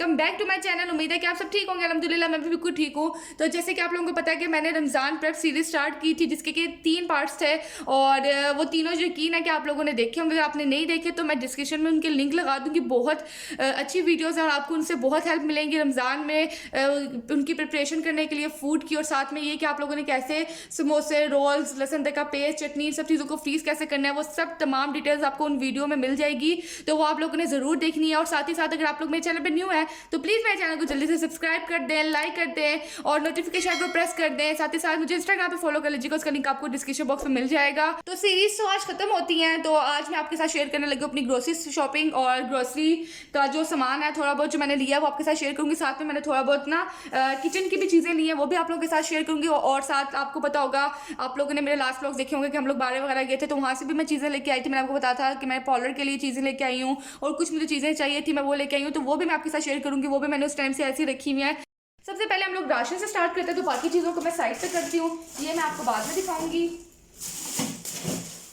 Welcome back to my channel. उम्मीद है कि आप सब ठीक होंगे। अल्हम्दुलिल्लाह मैं भी बिल्कुल ठीक हूँ। तो जैसे कि आप लोगों को पता है कि मैंने रमज़ान प्रेप सीरीज स्टार्ट की थी जिसके कि 3 पार्ट्स थे और वो तीनों यकीन है कि आप लोगों ने देखे होंगे। अगर आपने नहीं देखे तो मैं डिस्क्रिप्शन में उनके लिंक लगा दूँगी। बहुत अच्छी वीडियोज़ हैं और आपको उनसे बहुत हेल्प मिलेंगी रमज़ान में उनकी प्रिपरेशन करने के लिए फ़ूड की, और साथ में ये कि आप लोगों ने कैसे समोसे, रोल्स, लहसुन का पेस्ट, चटनी, सब चीज़ों को फ्रीज़ कैसे करना है, वो सब तमाम डिटेल्स आपको उन वीडियो में मिल जाएगी। तो वो आप लोगों ने ज़रूर देखनी है। और साथ ही साथ अगर आप लोग मेरे चैनल पर न्यू है तो प्लीज़ मेरे चैनल को जल्दी से सब्सक्राइब कर दें, लाइक कर दें और नोटिफिकेशन को प्रेस कर दें। साथ ही साथ मुझे इंस्टाग्राम पे फॉलो कर लीजिएगा, उसका लिंक आपको डिस्क्रिप्शन बॉक्स में मिल जाएगा। तो सीरीज तो आज खत्म होती हैं, तो आज मैं आपके साथ शेयर करने लगी अपनी ग्रोसरी शॉपिंग और ग्रोसरी का जो सामान है थोड़ा बहुत जो मैंने लिया वो आपके साथ शेयर करूंगी। साथ में मैंने थोड़ा बहुत ना किचन की भी चीज़ें ली हैं, वो भी आप लोगों के साथ शेयर करूंगी। और साथ आपको पता होगा, आप लोगों ने मेरे लास्ट व्लॉग देखे होंगे कि हम लोग बारे वगैरह गए थे, तो वहाँ से भी मैं चीज़ें लेके आई थी। मैंने आपको बताया था कि मैं पार्लर के लिए चीज़ें लेके आई हूँ और कुछ मुझे चीज़ें चाहिए थी मैं वो लेके आई हूँ, तो वो भी मैं आपके साथ शेयर करूंगी। वो भी मैंने उस टाइम से ऐसी रखी हुई है। सबसे पहले हम लोग राशन से स्टार्ट करते हैं, तो बाकी चीज़ों को मैं साइड पे करती हूँ, ये मैं आपको बाद में दिखाऊंगी।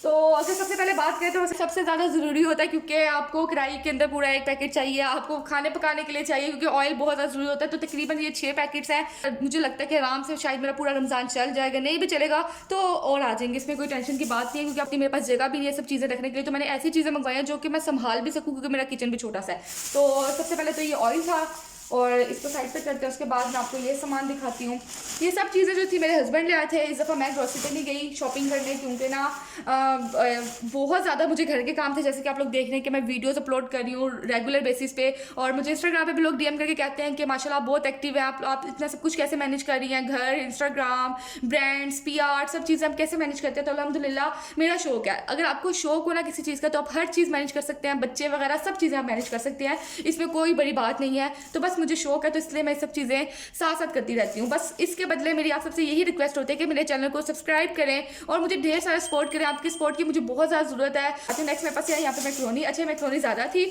तो अगर सबसे पहले बात करें तो सबसे ज़्यादा ज़रूरी होता है, क्योंकि आपको कढ़ाई के अंदर पूरा एक पैकेट चाहिए, आपको खाने पकाने के लिए चाहिए, क्योंकि ऑयल बहुत ज़्यादा ज़रूरी होता है। तो तकरीबन ये 6 पैकेट्स हैं। मुझे लगता है कि आराम से शायद मेरा पूरा रमज़ान चल जाएगा, नहीं भी चलेगा तो और आ जाएंगे, इसमें कोई टेंशन की बात नहीं है, क्योंकि अपनी मेरे पास जगह भी नहीं है सब चीज़ें रखने के लिए। तो मैंने ऐसी चीज़ें मंगवाई हैं जो कि मैं संभाल भी सकूँ, क्योंकि मेरा किचन भी छोटा सा है। तो सबसे पहले तो ये ऑयल था और इसको साइड पे करते हैं। उसके बाद मैं आपको ये सामान दिखाती हूँ। ये सब चीज़ें जो थी मेरे हस्बैंड ले आए थे। इस दफ़ा मैं ग्रोसरी पे नहीं गई शॉपिंग करने, क्योंकि ना बहुत ज़्यादा मुझे घर के काम थे। जैसे कि आप लोग देख रहे हैं कि मैं वीडियोस अपलोड कर रही हूँ रेगुलर बेसिस पे, और मुझे इंस्टाग्राम पे भी लोग डीएम करके कहते हैं कि माशाल्लाह आप बहुत एक्टिव है, आप इतना सब कुछ कैसे मैनेज कर रही हैं, घर, इंस्टाग्राम, ब्रांड्स, पीआर, सब चीज़ें आप कैसे मैनेज करते हैं। तो अल्हम्दुलिल्लाह मेरा शौक है। अगर आपको शौक हो ना किसी चीज़ का तो आप हर चीज़ मैनेज कर सकते हैं, बच्चे वगैरह सब चीज़ें आप मैनेज कर सकते हैं, इसमें कोई बड़ी बात नहीं है। तो बस मुझे शौक है, तो इसलिए मैं सब चीज़ें साथ साथ करती रहती हूँ। बस इसके बदले मेरी आप सबसे यही रिक्वेस्ट होती है कि मेरे चैनल को सब्सक्राइब करें और मुझे ढेर सारा सपोर्ट करें। आपकी सपोर्ट की मुझे बहुत ज़्यादा ज़रूरत है। अच्छा, नेक्स्ट मेरे पास है यहाँ पे मैक्रोनी। अच्छा, मैक्रोनी ज़्यादा थी,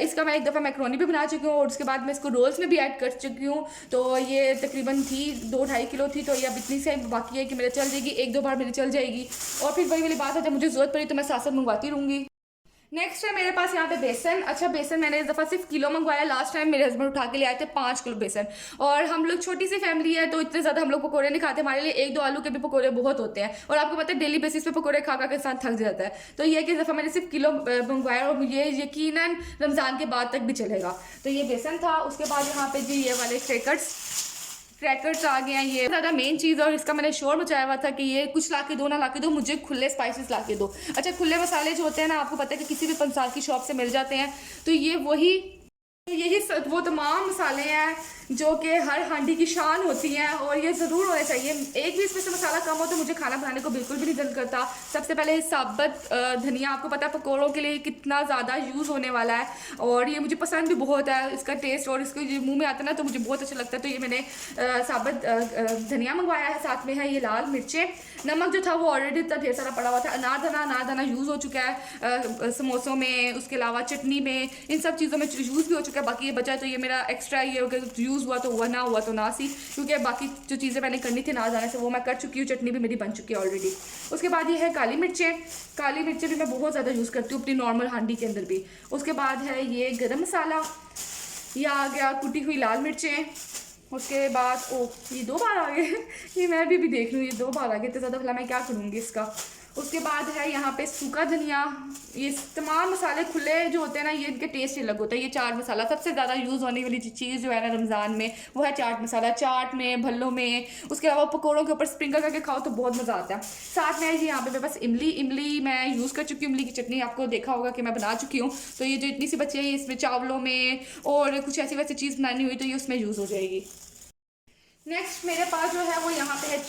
इसका मैं एक दफ़ा मैक्रोनी भी बना चुकी हूँ और उसके बाद मैं इसको रोल्स में भी ऐड कर चुकी हूँ। तो ये तकरीबन थी 2-2.5 किलो थी, तो ये अब इतनी से बाकी है कि मेरे चल जाएगी, 1-2 बार मेरी चल जाएगी। और फिर वही वाली बात है, जब मुझे ज़रूरत पड़ी तो मैं साथ साथ मंगवाती रहूँगी। नेक्स्ट है मेरे पास यहाँ पे बेसन। अच्छा, बेसन मैंने इस दफ़ा सिर्फ किलो मंगवाया। लास्ट टाइम मेरे हस्बैंड उठा के ले आए थे 5 किलो बेसन, और हम लोग छोटी सी फैमिली है तो इतने ज़्यादा हम लोग पकौड़े नहीं खाते। हमारे लिए 1-2 आलू के भी पकौड़े बहुत होते हैं, और आपको पता है डेली बेसिस पे पकौड़े खा खा के साथ थक जाता है। तो ये कि इस दफ़ा मैंने सिर्फ किलो मंगवाया और ये यकीनन रमज़ान के बाद तक भी चलेगा। तो ये बेसन था। उसके बाद यहाँ पे जी ये वाले क्रैकर्स आ गए हैं। ये ज़्यादा मेन चीज़, और इसका मैंने शोर मचाया हुआ था कि ये कुछ ला के दो ना ला के दो, मुझे खुले स्पाइसेस ला के दो। अच्छा, खुले मसाले जो होते हैं ना, आपको पता है कि किसी भी पंसार की शॉप से मिल जाते हैं, तो ये यही वो तमाम मसाले हैं जो कि हर हांडी की शान होती हैं, और ये ज़रूर होने चाहिए। एक भी इसमें से मसाला कम हो तो मुझे खाना बनाने को बिल्कुल भी नहीं दिल करता। सबसे पहले साबुत धनिया, आपको पता है पकौड़ों के लिए कितना ज़्यादा यूज़ होने वाला है, और ये मुझे पसंद भी बहुत है इसका टेस्ट, और इसको ये मुँह में आता है ना तो मुझे बहुत अच्छा लगता है। तो ये मैंने साबुत धनिया मंगवाया है। साथ में है ये लाल मिर्चें। नमक जो था वो ऑलरेडी इतना ढेर सारा पड़ा हुआ था। अनार दाना यूज़ हो चुका है समोसों में, उसके अलावा चटनी में, इन सब चीज़ों में यूज़ भी हो चुका है। बाकी ये बचा तो ये मेरा एक्स्ट्रा, ये अगर यूज़ हुआ तो हुआ, ना हुआ तो ना सी, क्योंकि बाकी जो चीज़ें मैंने करनी थी ना जाने से वो मैं कर चुकी हूँ। चटनी भी मेरी बन चुकी है ऑलरेडी। उसके बाद ये है काली मिर्चें। काली मिर्चें भी मैं बहुत ज़्यादा यूज़ करती हूँ अपनी नॉर्मल हांडी के अंदर भी। उसके बाद है ये गरम मसाला, ये आ गया कुटी हुई लाल मिर्चें। उसके बाद ये 2 बार आ गए ये मैं भी देख लूँ, ये 2 बार आ गए, तो ज़्यादा भला मैं क्या करूँगी इसका। उसके बाद है यहाँ पे सूखा धनिया। ये तमाम मसाले खुले जो होते हैं ना, ये इनके टेस्ट अलग होता है। ये चाट मसाला, सबसे ज़्यादा यूज़ होने वाली चीज़ जो है ना रमज़ान में, वो है चाट मसाला। चाट में, भल्लों में, उसके अलावा पकौड़ों के ऊपर स्प्रिंकल करके खाओ तो बहुत मज़ा आता है। साथ में जी यहाँ पे मेरे पास इमली मैं यूज़ कर चुकी हूँ। इमली की चटनी आपको देखा होगा कि मैं बना चुकी हूँ। तो ये जो इतनी सी बची है, इसमें चावलों में और कुछ ऐसी वैसी चीज़ बनानी हुई तो ये उसमें यूज़ हो जाएगी। नेक्स्ट मेरे पास जो है वो यहाँ पे है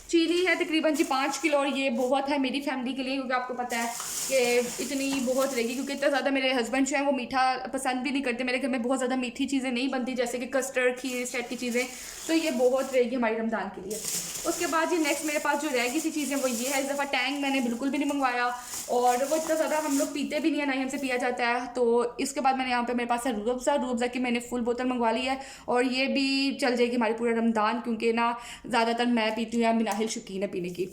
चीनी है तकरीबन जी 5 किलो, और ये बहुत है मेरी फैमिली के लिए, क्योंकि आपको पता है कि इतनी बहुत रहेगी, क्योंकि इतना ज़्यादा मेरे हस्बैंड जो है वो मीठा पसंद भी नहीं करते। मेरे घर में बहुत ज़्यादा मीठी चीज़ें नहीं बनती, जैसे कि कस्टर्ड, खीर, इस टाइप की चीज़ें, तो ये बहुत रहेगी हमारी रमज़ान के लिए। उसके बाद जी नेक्स्ट मेरे पास जो रह गई सी चीज़ें वो ये है। इस दफ़ा टैंग मैंने बिल्कुल भी नहीं मंगवाया, और वो इतना ज़्यादा हम लोग पीते भी नहीं है, ना ही हमसे पिया जाता है। तो इसके बाद मैंने यहाँ पे मेरे पास है रूह अफ़ज़ा की मैंने फुल बोतल मंगवा ली है, और ये भी चल जाएगी हमारी पूरा रमज़ान, क्योंकि ना ज़्यादातर मैं पीती हूँ या मिनाहिल शौकीन है पीने की।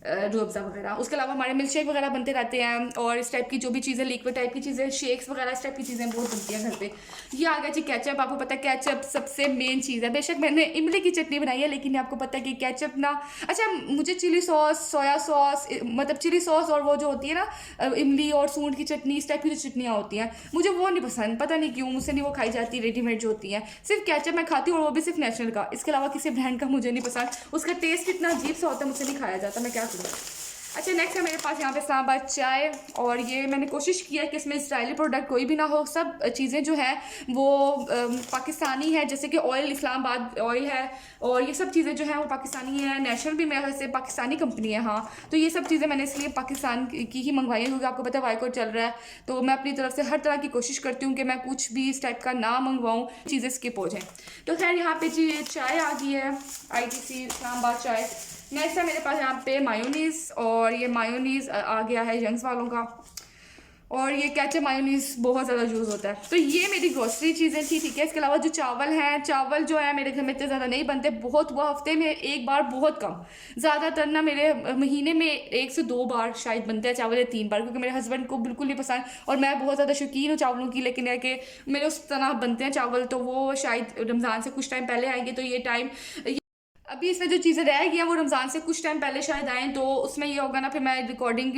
रूह अफ़ज़ा वगैरह। उसके अलावा हमारे मिल्क शेक वगैरह बनते रहते हैं और इस टाइप की जो भी चीज़ें लिक्विड टाइप की चीज़ें, शेक्स वगैरह इस टाइप की चीज़ें बहुत बनती हैं घर पे। ये आ गया जी केचप। आपको पता है केचप सबसे मेन चीज़ है। बेशक मैंने इमली की चटनी बनाई है, लेकिन आपको पता है कि केचप ना, अच्छा मुझे चिली सॉस, सोया सॉस, मतलब चिली सॉस और वो जो होती है ना इमली और सूंठ की चटनी, इस टाइप की जो चटनियाँ होती हैं मुझे वो नहीं पसंद, पता नहीं क्यों मुझसे नहीं वो खाई जाती, रेडीमेड जो होती हैं। सिर्फ केचप मैं खाती हूँ और वो भी सिर्फ नेचुरल का, इसके अलावा किसी ब्रांड का मुझे नहीं पसंद। उसका टेस्ट इतना अजीब सा होता है, मुझसे नहीं खाया जाता, मैं क्या करूँ। अच्छा नेक्स्ट है मेरे पास यहाँ पे इस्लामाबाद चाय, और ये मैंने कोशिश किया है कि इसमें इसराइली प्रोडक्ट कोई भी ना हो, सब चीज़ें जो है वो पाकिस्तानी है, जैसे कि ऑयल इस्लामाबाद ऑयल है और ये सब चीज़ें जो हैं वो पाकिस्तानी है। नेशनल भी मेरे ख्याल से पाकिस्तानी कंपनी है, हाँ। तो ये सब चीज़ें मैंने इसलिए पाकिस्तान की ही मंगवाई है, क्योंकि आपको पता है बाइकआउट चल रहा है, तो मैं अपनी तरफ से हर तरह की कोशिश करती हूँ कि मैं कुछ भी इस टाइप का ना मंगवाऊँ, चीज़ें स्किप हो जाएँ। तो खैर यहाँ पे जी ये चाय आ गई है, ITC इस्लामाबाद चाय। नेक्स्ट है मेरे पास यहाँ पे मायोनीज़, और ये मायोनीज़ आ गया है यंग्स वालों का, और ये केचप मायोनीज़ बहुत ज़्यादा यूज़ होता है। तो ये मेरी ग्रोसरी चीज़ें थी, ठीक है। इसके अलावा जो चावल हैं, चावल जो है मेरे घर में इतने ज़्यादा नहीं बनते, बहुत हुआ हफ्ते में एक बार, बहुत कम। ज़्यादातर ना मेरे महीने में 1 से 2 बार शायद बनते हैं चावल, या 3 बार, क्योंकि मेरे हस्बैंड को बिल्कुल नहीं पसंद और मैं बहुत ज़्यादा शौकीन हूँ चावलों की, लेकिन है कि मेरे उस तरह बनते हैं चावल, तो वो शायद रमज़ान से कुछ टाइम पहले आएंगे, तो ये टाइम अभी इसमें जो चीज़ें रह गई हैं वो रमज़ान से कुछ टाइम पहले शायद आएँ, तो उसमें ये होगा ना, फिर मैं रिकॉर्डिंग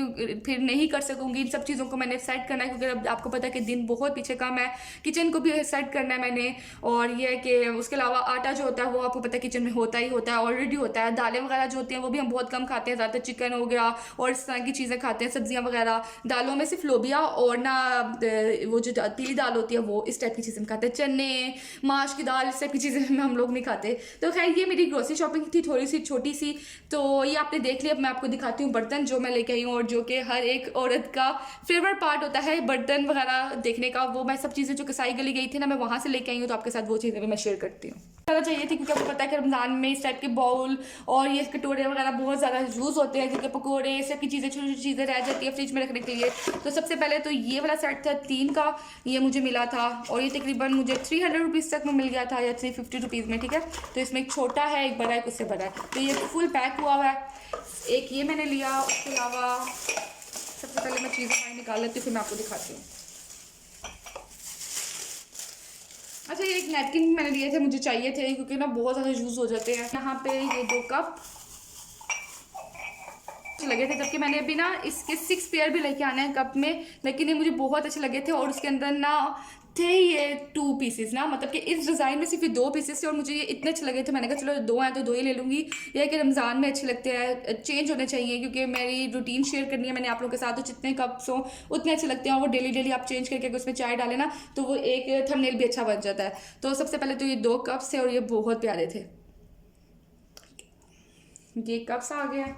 फिर नहीं कर सकूँगी। इन सब चीज़ों को मैंने सेट करना है, क्योंकि अब आपको पता है कि दिन बहुत पीछे कम है, किचन को भी सेट करना है मैंने। और ये है कि उसके अलावा आटा जो होता है वो आपको पता है किचन में होता ही होता है, ऑलरेडी होता है। दालें वगैरह जो होती हैं वो भी हम बहुत कम खाते हैं, ज़्यादातर चिकन हो गया और इस तरह की चीज़ें खाते हैं, सब्जियाँ वगैरह। दालों में सिर्फ लोबिया और ना वो जो पीली दाल होती है वो, इस टाइप की चीज़ें खाते हैं, चने, माश की दाल, इस टाइप की चीज़ें हम लोग नहीं खाते। तो खैर ये मेरी ग्रोसरी शॉपिंग थी, थोड़ी सी छोटी सी। तो ये आपने देख लिया। अब मैं आपको दिखाती हूँ बर्तन जो मैं लेके आई हूँ, और जो कि हर एक औरत का फेवरेट पार्ट होता है बर्तन वगैरह देखने का। वो मैं सब चीज़ें जो कसाई गली गई थी ना, मैं वहाँ से लेके आई हूँ, तो आपके साथ वो चीज़ें भी मैं शेयर करती हूँ। ज़्यादा चाहिए थी, क्योंकि आपको पता है कि रमज़ान में इस टाइप के बाउल और ये कटोरे वगैरह बहुत ज़्यादा यूज़ होते हैं, क्योंकि पकौड़े इस टाइप की चीज़ें, छोटी छोटी चीज़ें रह जाती है फ्रिज में रखने के लिए। तो सबसे पहले तो ये वाला सेट था 3 का, ये मुझे मिला था, और ये तकरीबन मुझे 300 रुपीज़ तक में मिल गया था, या 350 रुपीज़ में, ठीक है। तो इसमें एक छोटा है, एक बड़ा है, उससे बड़ा है, तो ये फुल पैक हुआ हुआ है। एक ये मैंने लिया। उसके अलावा सबसे पहले मैं चीज़ें बाहर निकाल लेती हूँ, फिर मैं आपको दिखाती हूँ। अच्छा ये एक नैपकिन मैंने लिए थे, मुझे चाहिए थे क्योंकि ना बहुत ज़्यादा यूज़ हो जाते हैं। यहाँ पे ये 2 कप अच्छे लगे थे, जबकि मैंने अभी ना इसके 6 पेयर भी लेके आने हैं कप में, लेकिन ये मुझे बहुत अच्छे लगे थे। और उसके अंदर ना थे ये 2 पीसेस ना, मतलब कि इस डिज़ाइन में सिर्फ ये 2 पीसेस थे, और मुझे ये इतने अच्छे लगे थे, मैंने कहा चलो 2 हैं तो 2 ही ले लूँगी। ये है कि रमज़ान में अच्छे लगते हैं, चेंज होने चाहिए, क्योंकि मेरी रूटीन शेयर करनी है मैंने आप लोगों के साथ, तो जितने कप्स हों उतने अच्छे लगते हैं, और वो डेली डेली आप चेंज करके उसमें चाय डालें ना, तो वो एक थंबनेल भी अच्छा बन जाता है। तो सबसे पहले तो ये 2 कप्स थे, और ये बहुत प्यारे थे, ये कप्स आ गए।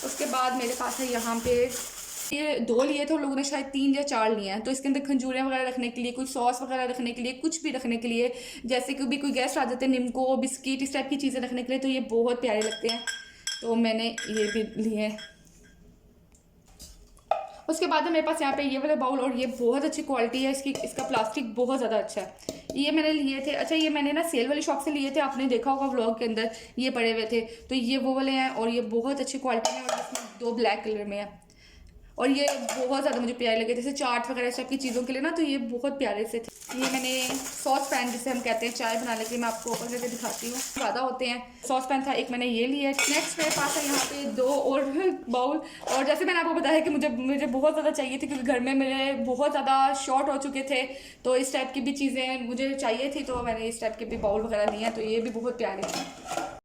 उसके बाद मेरे पास है यहाँ पे ये 2 लिए थे, और लोगों ने शायद 3 या 4 लिए हैं। तो इसके अंदर खंजूरें वगैरह रखने के लिए, कुछ सॉस वगैरह रखने के लिए, कुछ भी रखने के लिए, जैसे कि भी कोई गेस्ट आ जाते हैं, निम्को बिस्किट इस टाइप की चीज़ें रखने के लिए, तो ये बहुत प्यारे लगते हैं, तो मैंने ये भी लिए। उसके बाद मेरे पास यहाँ पे ये वाला बाउल, और ये बहुत अच्छी क्वालिटी है इसका प्लास्टिक बहुत ज़्यादा अच्छा है। ये मैंने लिए थे, अच्छा ये मैंने ना सेल वाली शॉप से लिए थे, आपने देखा होगा व्लॉग के अंदर ये पड़े हुए थे। तो ये वो वाले हैं, और ये बहुत अच्छी क्वालिटी में, और इसमें 2 ब्लैक कलर में है, और ये बहुत ज़्यादा मुझे प्यारे लगे, जैसे चाट वगैरह सब की चीज़ों के लिए ना, तो ये बहुत प्यारे से थे। ये मैंने सॉस पैन जिसे हम कहते हैं चाय बनाने के लिए, मैं आपको ओपन करके दिखाती हूँ, ज़्यादा होते हैं। सॉस पैन था एक, मैंने ये लिया। नेक्स्ट मेरे पास है यहाँ पे 2 और बाउल, और जैसे मैंने आपको बताया कि मुझे बहुत ज़्यादा चाहिए थी, क्योंकि घर में मेरे बहुत ज़्यादा शॉर्ट हो चुके थे, तो इस टाइप की भी चीज़ें मुझे चाहिए थी, तो मैंने इस टाइप के भी बाउल वगैरह लिए हैं, तो ये भी बहुत प्यारे हैं।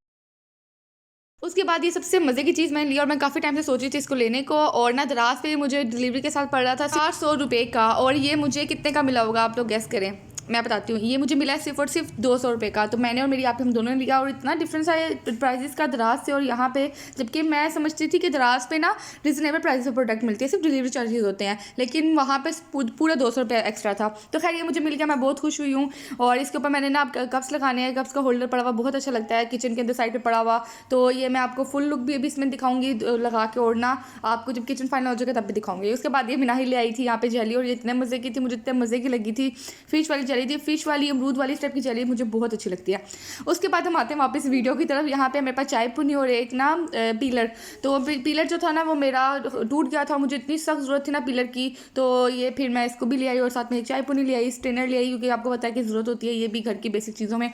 उसके बाद ये सबसे मज़े की चीज़ मैंने ली, और मैं काफ़ी टाइम से सोच रही थी इसको लेने को, और ना दराज पे मुझे डिलीवरी के साथ पड़ रहा था 400 रुपये का, और ये मुझे कितने का मिला होगा आप लोग गेस करें। मैं बताती हूँ, ये मुझे मिला है सिर्फ और सिर्फ 200 रुपये का। तो मैंने और मेरी आप हम दोनों ने लिया, और इतना डिफरेंस है प्राइजेस का दराज से और यहाँ पे, जबकि मैं समझती थी कि दराज पे ना रिजनेबल प्राइस पे प्रोडक्ट मिलती है, सिर्फ डिलीवरी चार्जेस होते हैं, लेकिन वहाँ पे पूरा 200 रुपये एक्स्ट्रा था। तो खैर ये मुझे मिल गया, मैं बहुत खुश हुई हूँ। और इसके ऊपर मैंने ना कप्स लगाने हैं, कप्स का होल्डर पड़ा हुआ बहुत अच्छा लगता है, किचन के अंदर साइड पर पड़ा हुआ। तो ये मैं आपको फुल लुक भी अभी इसमें दिखाऊंगी लगा के, और ना आपको जब किचन फाइनल हो जाएगा तब भी दिखाऊंगी। उसके बाद ये मिनाही ले आई थी यहाँ पे जेली, और ये इतने मज़े की थी, मुझे इतने मज़े की लगी थी। फिश वाली जेली थी, फिश वाली, अमरूद वाली इस टाइप की जेली मुझे बहुत अच्छी लगती है। उसके बाद हम आते हैं वापस वीडियो की तरफ। यहाँ पे मेरे पास चाय पुनी और एक ना पीलर। तो पीलर जो था ना वो मेरा टूट गया था, मुझे इतनी सख्त ज़रूरत थी ना पीलर की, तो ये फिर मैं इसको भी ले आई और साथ में एक चाय पुनी ले आई, स्ट्रेनर ले आई, क्योंकि आपको पता है कि ज़रूरत होती है ये भी घर की बेसिक चीज़ों में।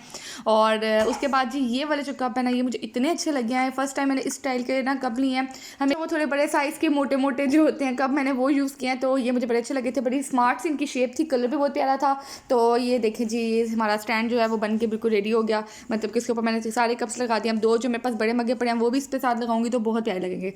और उसके बाद जी ये वाले जो कप है ना ये मुझे इतने अच्छे लगे हैं। फर्स्ट टाइम मैंने इस स्टाइल के ना कप लिए हैं। हमें वो थोड़े बड़े साइज़ के मोटे मोटे जो होते हैं कप मैंने वो यूज़ किए हैं, तो ये मुझे बड़े अच्छे लगे थे। बड़ी स्मार्ट सी इनकी शेप थी, कलर भी बहुत प्यारा था। तो ये देखें जी, ये हमारा स्टैंड जो है वो बन के बिल्कुल रेडी हो गया, मतलब कि इसके ऊपर मैंने सारे कप्स लगा दिए। अब दो जो मेरे पास बड़े मग्गे पड़े हैं वो भी इस पे साथ लगाऊंगी तो बहुत प्यारे लगेंगे।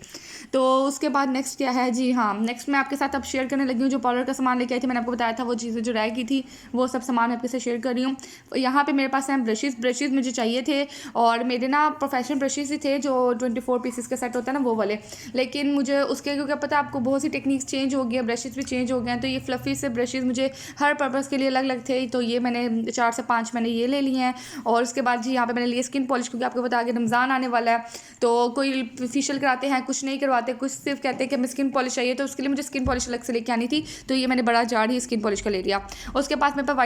तो उसके बाद नेक्स्ट क्या है जी, हाँ नेक्स्ट मैं आपके साथ अब शेयर करने लगी हूँ जो पार्लर का सामान लेके आई थी। मैंने आपको बताया था वो चीज़ें जो रह गई थी वो सब सामान आपके साथ शेयर कर रही हूँ। यहाँ पे मेरे पास हैं ब्रशेज़ मुझे चाहिए थे, और मेरे ना प्रोफेशनल ब्रशेज़ ही थे जो 24 पीसेस का सेट होता है ना वो वाले। लेकिन मुझे उसके क्योंकि पता है आपको बहुत सी टेक्निक्स चेंज हो गई है, ब्रशेज़ भी चेंज हो गए हैं, तो ये फ्लफ़ी से ब्रशेज़ मुझे हर पर्पज़ के लिए अलग अलग थे, तो ये मैंने 4 से 5 मैंने ये ले लिए हैं। और उसके बाद जी यहाँ पे मैंने लिए स्किन पॉलिश, क्योंकि आपको पता है कि रमज़ान आने वाला है, तो कोई फेशियल कराते हैं, कुछ नहीं करवाते, कुछ सिर्फ कहते हैं कि हमें स्किन पॉलिश चाहिए, तो उसके लिए मुझे स्किन पॉलिश अलग से लेके आनी थी, तो ये मैंने बड़ा जार ही स्किन पॉलिश का ले लिया। उसके बाद मेरे पास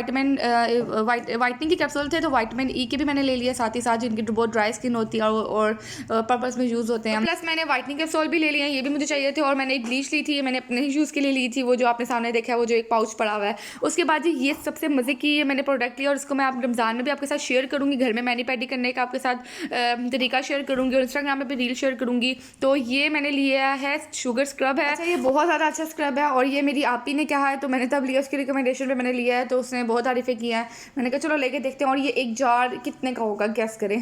वाइटनिंग की कैप्सूल थे, तो विटामिन ई के भी मैंने ले लिया साथ ही साथ, जिनकी बहुत ड्राई स्किन होती है और पर्पज़ में यूज़ होते हैं। प्लस मैंने वाइटनिंग कैप्सूल भी ले लिए हैं, ये भी मुझे चाहिए थे। और मैंने एक ब्लीच ली थी, मैंने अपने यूज़ के लिए ली थी, वो जो आपने सामने देखा है वो जो एक पाउच पड़ा हुआ है। उसके बाद जी ये सबसे मज़े की मैंने प्रोडक्ट लिया, और इसको मैं आप रमज़ान में भी आपके साथ शेयर करूँगी, घर में मैनी पैडी करने का आपके साथ तरीका शेयर करूँगी, और इंस्टाग्राम पे भी रील शेयर करूँगी। तो ये मैंने लिया है शुगर स्क्रब है। अच्छा, ये बहुत ज़्यादा अच्छा स्क्रब है, और ये मेरी आपी ने कहा है तो मैंने तब लिया, उसकी रिकमेंडेशन पे मैंने लिया है, तो उसने बहुत तारीफ़ें की हैं। मैंने कहा चलो लेके देखते हैं। और ये एक जार कितने का होगा गैस करें।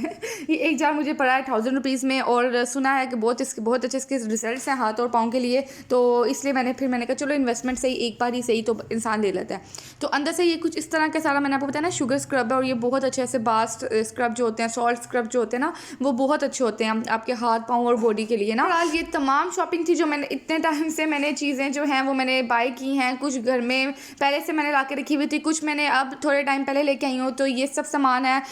ये एक जार मुझे पड़ा है 1000 रुपीज़ में, और सुना है कि बहुत अच्छे इसके रिजल्ट्स हैं हाथ और पाँव के लिए, तो इसलिए मैंने कहा चलो इन्वेस्टमेंट सही, एक बार ही सही तो इंसान ले लेता है। तो अंदर से ये कुछ इस तरह का सारा मैंने आपको बताया ना शुगर स्क्रब है, और ये बहुत अच्छे ऐसे बास्ट स्क्रब जो होते हैं, सॉल्ट स्क्रब जो होते हैं ना वो बहुत अच्छे होते हैं आपके हाथ पाँव और बॉडी के लिए ना। फिलहाल ये तमाम शॉपिंग थी जो मैंने इतने टाइम से मैंने चीज़ें जो हैं वो मैंने बाय की हैं। कुछ घर में पहले से मैंने ला के रखी हुई थी, कुछ मैंने अब थोड़े टाइम पहले लेके आई हूँ, तो ये सब सामान है।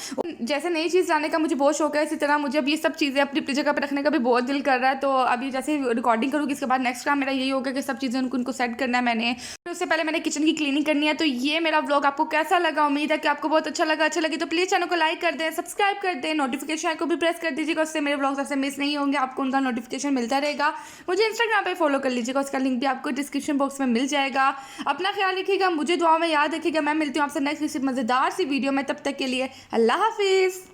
जैसे नई चीज़ लाने का मुझे बहुत शौक है, इसी तरह मुझे अब ये सब चीज़ें अपनी जगह पर रखने का भी बहुत दिल कर रहा है। तो अभी जैसे रिकॉर्डिंग करूँगी इसके बाद नेक्स्ट काम मेरा यही होगा कि सब चीज़ें उनको सेट करना है मैंने। उससे पहले मैंने किचन की क्लीनिंग करनी है। तो ये मेरा व्लॉग आपको कैसा लगा, उम्मीद है कि आपको बहुत अच्छा लगा। अच्छा लगे तो प्लीज़ चैनल को लाइक कर दें, सब्सक्राइब कर दें, नोटिफिकेशन को भी प्रेस कर दीजिएगा, उससे मेरे व्लॉग्स आपसे मिस नहीं होंगे, आपको उनका नोटिफिकेशन मिलता रहेगा। मुझे इंस्टाग्राम पे फॉलो कर लीजिएगा, उसका लिंक भी आपको डिस्क्रिप्शन बॉक्स में मिल जाएगा। अपना ख्याल रखिएगा, मुझे दुआ में याद रखिएगा। मैं मिलती हूँ आपसे नेक्स्ट किसी मज़ेदार सी वीडियो में, तब तक के लिए अल्लाह हाफिज़।